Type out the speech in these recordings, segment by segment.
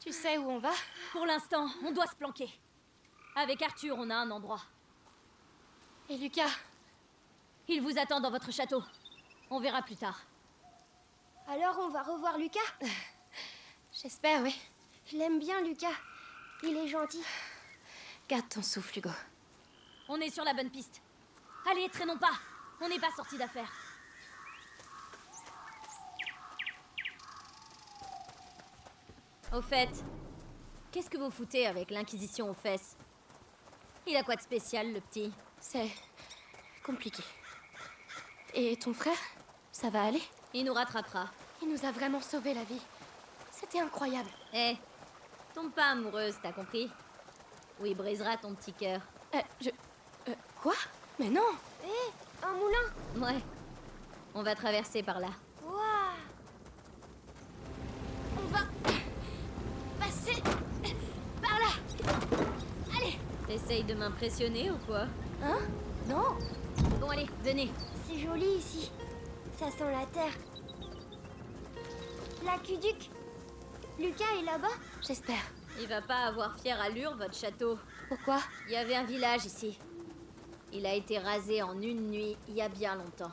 Tu sais où on va? Pour l'instant, on doit se planquer. Avec Arthur, on a un endroit. Et Lucas? Il vous attend dans votre château. On verra plus tard. Alors on va revoir Lucas? J'espère, oui. Je l'aime bien, Lucas. Il est gentil. Garde ton souffle, Hugo. On est sur la bonne piste. Allez, traînons pas. On n'est pas sortis d'affaire. Au fait, qu'est-ce que vous foutez avec l'Inquisition aux fesses? Il a quoi de spécial, le petit? C'est compliqué. Et ton frère? Ça va aller? Il nous rattrapera. Il nous a vraiment sauvé la vie. C'était incroyable. Eh, tombe pas amoureuse, t'as compris? Ou il brisera ton petit cœur. Quoi? Mais non! Hé, un moulin! Ouais. On va traverser par là. Waouh! On va passer par là. Allez! T'essayes de m'impressionner ou quoi? Hein? Non? Bon allez, venez. C'est joli ici. Ça sent la terre. L'aqueduc. Lucas est là-bas? J'espère. Il va pas avoir fière allure, votre château. Pourquoi? Il y avait un village ici. Il a été rasé en une nuit, il y a bien longtemps.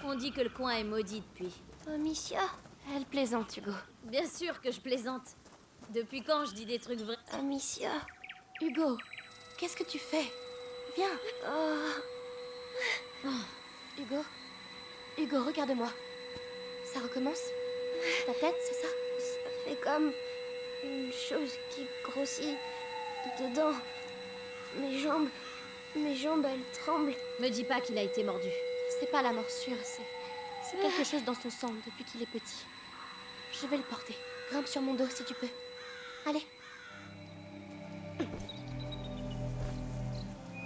On dit que le coin est maudit depuis. Amicia. Elle plaisante, Hugo. Bien sûr que je plaisante. Depuis quand je dis des trucs vrais? Amicia. Hugo, qu'est-ce que tu fais? Viens. Oh. Hugo. Hugo, regarde-moi. Ça recommence? Ta tête, c'est ça? Ça fait comme une chose qui grossit dedans. Mes jambes, elles tremblent. Me dis pas qu'il a été mordu. C'est pas la morsure, c'est quelque chose dans son sang depuis qu'il est petit. Je vais le porter. Grimpe sur mon dos si tu peux. Allez.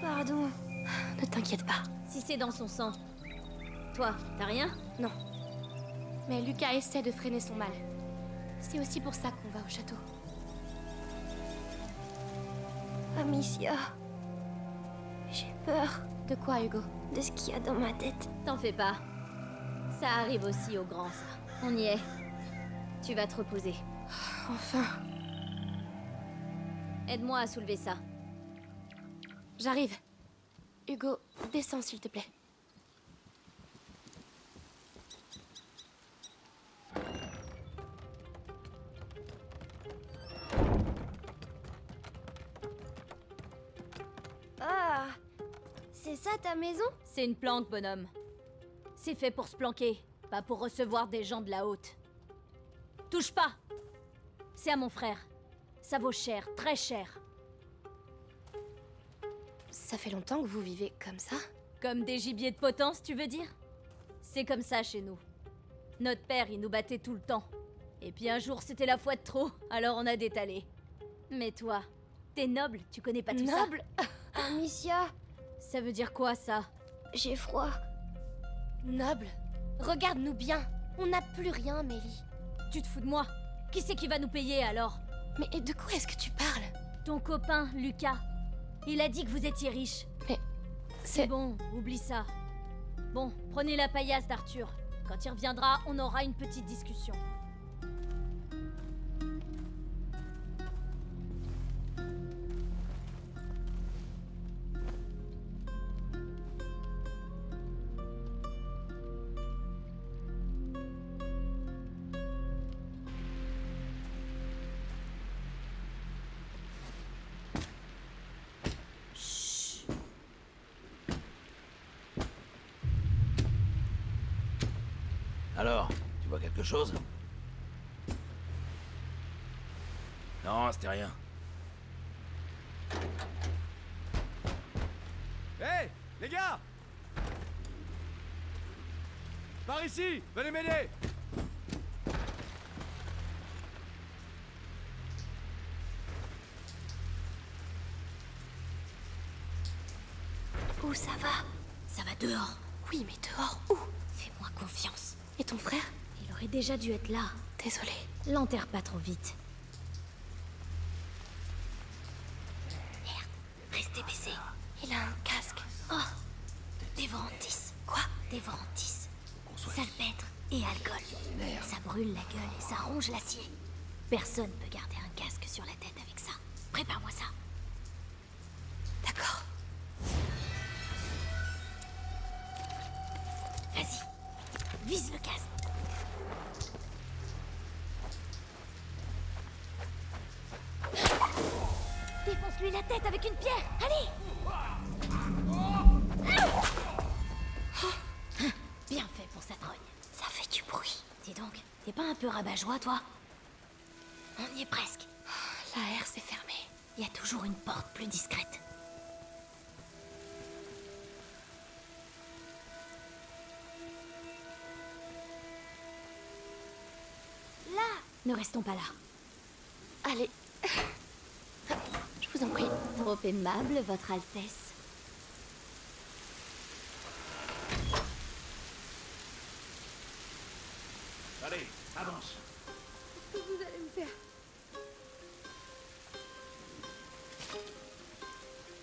Pardon. Ne t'inquiète pas. Si c'est dans son sang. Toi, t'as rien? Non. Mais Lucas essaie de freiner son mal. C'est aussi pour ça qu'on va au château. Amicia. J'ai peur De quoi, Hugo? de ce qu'il y a dans ma tête. T'en fais pas. Ça arrive aussi aux grands, ça. On y est. Tu vas te reposer. Enfin. Aide-moi à soulever ça. J'arrive. Hugo, descends s'il te plaît. Ah! C'est ça ta maison? C'est une planque, bonhomme. C'est fait pour se planquer, pas pour recevoir des gens de la haute. Touche pas! C'est à mon frère. Ça vaut cher, très cher. Ça fait longtemps que vous vivez comme ça? Comme des gibiers de potence, tu veux dire? C'est comme ça chez nous. Notre père, il nous battait tout le temps. Et puis un jour, c'était la fois de trop, alors on a détalé. Mais toi, t'es noble, tu connais pas tout ça? Noble? Amicia, Ça veut dire quoi, ça? j'ai froid. Noble? Regarde-nous bien. On n'a plus rien, Mélie. Tu te fous de moi? Qui c'est qui va nous payer, alors? Mais de quoi est-ce que tu parles? Ton copain, Lucas. Il a dit que vous étiez riche. Mais C'est bon, oublie ça. Bon, prenez la paillasse d'Arthur. Quand il reviendra, on aura une petite discussion. Alors, tu vois quelque chose? Non, c'était rien. Hé, les gars! Par ici! Venez m'aider! où ça va? Ça va dehors. Oui, mais dehors où? Fais-moi confiance. Et ton frère? Il aurait déjà dû être là. Désolée. L'enterre pas trop vite. Merde, restez baissés. Il a un casque. Oh, des Vorantis. Quoi? Des Vorantis. Qu'on soit Salpêtre et alcool. Ça brûle la gueule et ça ronge l'acier. Personne peut garder un casque sur la tête avec ça. Prépare-moi ça. D'accord. Vas-y, vise le casque. Défonce-lui la tête avec une pierre. Allez. Bien fait pour sa trogne. Ça fait du bruit. Dis donc, t'es pas un peu rabat-joie, toi? On y est presque. La haie s'est fermée. Il y a toujours une porte plus discrète. Là. Ne restons pas là. Allez. Je vous en prie. Trop aimable, Votre Altesse. Allez, avance. Vous allez me faire.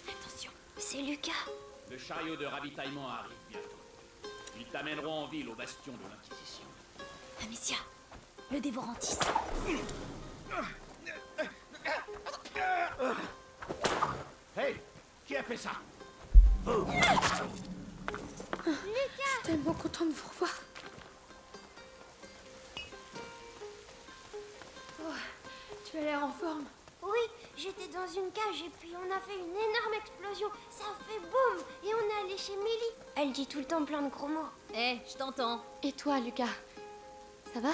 Attention. C'est Lucas. Le chariot de ravitaillement arrive bientôt. Ils t'amèneront en ville au bastion de l'Inquisition. Amicia, le dévorantis. Hey, qui a fait ça? Je suis tellement contente de vous revoir. Oh, tu as l'air en forme. Oui, j'étais dans une cage et puis on a fait une énorme explosion. Ça a fait boum et on est allé chez Mélie. Elle dit tout le temps plein de gros mots. Je t'entends. Et toi, Lucas? Ça va?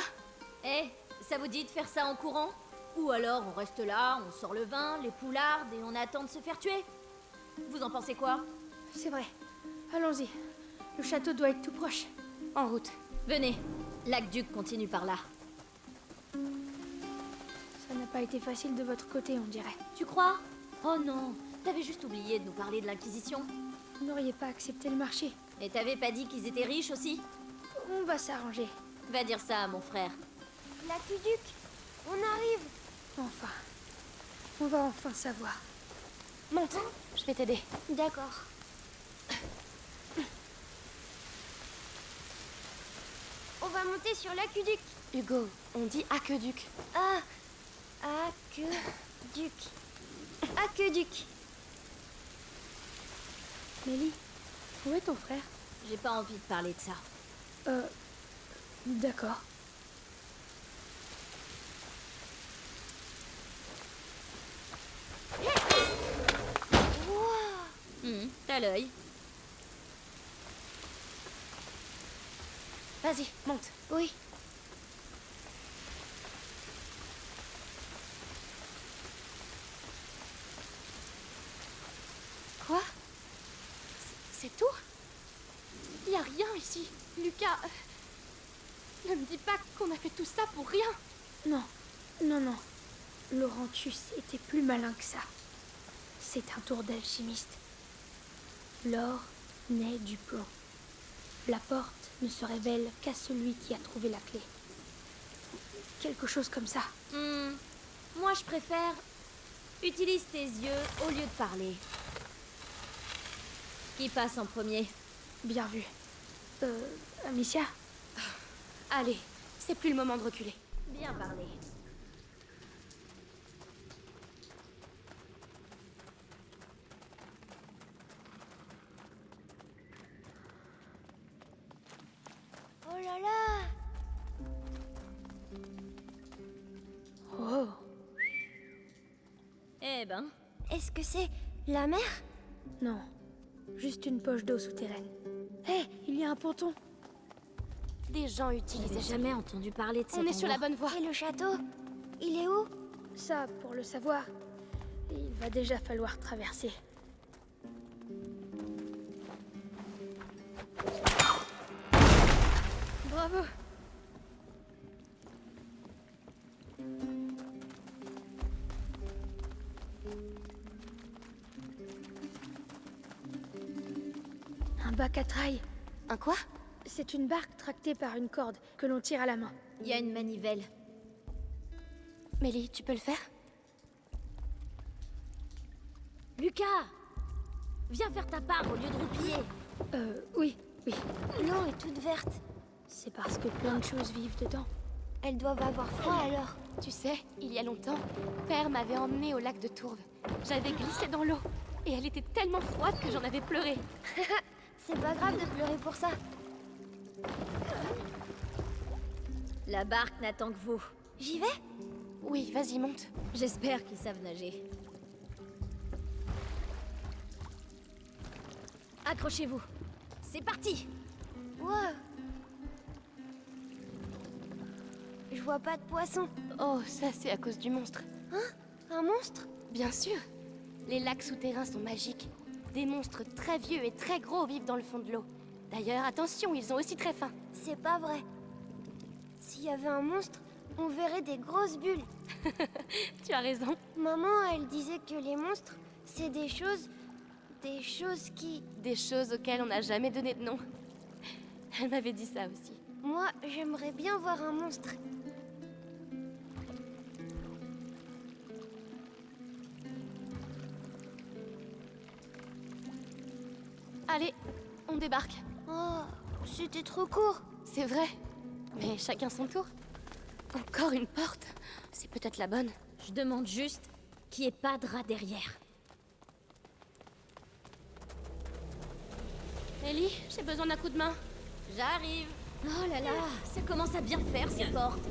Ça vous dit de faire ça en courant? Ou alors on reste là, on sort le vin, les poulardes et on attend de se faire tuer? Vous en pensez quoi? C'est vrai. Allons-y. Le château doit être tout proche. En route. Venez, l'aqueduc continue par là. Ça n'a pas été facile de votre côté, on dirait. Tu crois? Oh non, t'avais juste oublié de nous parler de l'Inquisition. Vous n'auriez pas accepté le marché. Et t'avais pas dit qu'ils étaient riches aussi? On va s'arranger. Va dire ça à mon frère. L'aqueduc, on arrive. Enfin. On va enfin savoir. Monte. Je vais t'aider. D'accord. On va monter sur l'aqueduc. Hugo, on dit aqueduc. Ah, aqueduc. Aqueduc. Mélie, où est ton frère? J'ai pas envie de parler de ça. D'accord. T'as l'œil. Vas-y, monte. Oui. Quoi? C'est tout? Il y a rien ici. Lucas, ne me dis pas qu'on a fait tout ça pour rien. Non, non, non. Laurentius était plus malin que ça. C'est un tour d'alchimiste. L'or naît du plomb. La porte ne se révèle qu'à celui qui a trouvé la clé. Quelque chose comme ça. Moi, je préfère... Utilise tes yeux au lieu de parler. Qui passe en premier? Bien vu. Amicia? Allez, c'est plus le moment de reculer. Bien parlé. Oh là là. Oh, Eh ben, Est-ce que c'est la mer? non. Juste une poche d'eau souterraine. Hé, il y a un ponton. Des gens j'ai utilisaient jamais entendu parler de cet On est sur la endroit. bonne voie. Et le château? Il est où? Ça, pour le savoir, il va déjà falloir traverser. Bravo. Un bac à traille. Un quoi? C'est une barque tractée par une corde que l'on tire à la main. Il y a une manivelle. Mélie, tu peux le faire? Lucas! Viens faire ta part au lieu de roupiller. Oui, oui. L'eau est toute verte. C'est parce que plein de choses vivent dedans. Elles doivent avoir froid alors. Tu sais, il y a longtemps, Père m'avait emmenée au lac de Tourve. J'avais glissé dans l'eau et elle était tellement froide que j'en avais pleuré. C'est pas grave de pleurer pour ça. La barque n'attend que vous. J'y vais? Oui, vas-y, monte. J'espère qu'ils savent nager. Accrochez-vous. C'est parti! Wow. Je vois pas de poisson. Oh, ça c'est à cause du monstre. Un monstre? Bien sûr. Les lacs souterrains sont magiques. Des monstres très vieux et très gros vivent dans le fond de l'eau. D'ailleurs, attention, ils sont aussi très fins. C'est pas vrai. S'il y avait un monstre, on verrait des grosses bulles. Tu as raison. Maman, elle disait que les monstres, c'est des choses qui... Des choses auxquelles on n'a jamais donné de nom. Elle m'avait dit ça aussi. Moi, j'aimerais bien voir un monstre. Allez, on débarque. Oh, c'était trop court. C'est vrai. Mais chacun son tour. Encore une porte. C'est peut-être la bonne. Je demande juste qu'il n'y ait pas de rat derrière. Ellie, j'ai besoin d'un coup de main. J'arrive. Oh là là, ça commence à bien faire ces portes.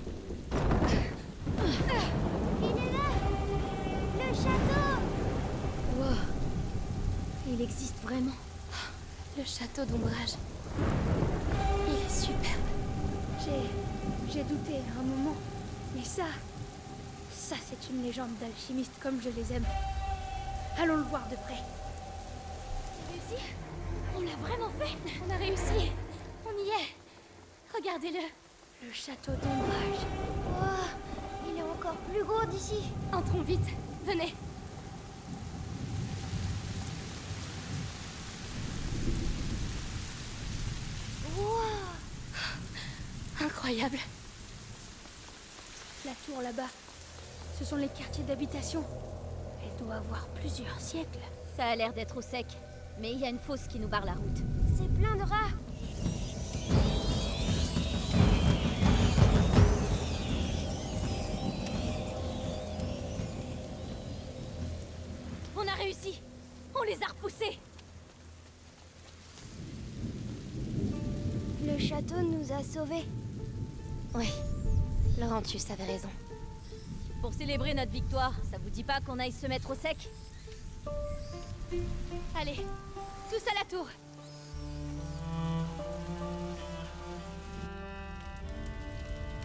Il est là! Le château! Wow. Il existe vraiment. Le château d'ombrage. Il est superbe. J'ai douté un moment, mais ça c'est une légende d'alchimiste comme je les aime. Allons le voir de près. Réussi? On l'a vraiment fait. On a réussi. On y est. Regardez-le. Le château d'ombrage. Oh, il est encore plus gros d'ici. Entrons vite. Venez. Wow. Incroyable. La tour là-bas, ce sont les quartiers d'habitation. Elle doit avoir plusieurs siècles. Ça a l'air d'être au sec, mais il y a une fosse qui nous barre la route. C'est plein de rats. On a réussi! On les a repoussés! Le château nous a sauvés. Oui. Laurentius avait raison. Pour célébrer notre victoire, ça vous dit pas qu'on aille se mettre au sec? Allez, tous à la tour.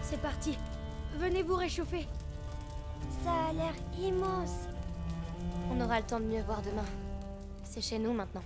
C'est parti. Venez vous réchauffer. Ça a l'air immense. On aura le temps de mieux voir demain. C'est chez nous maintenant.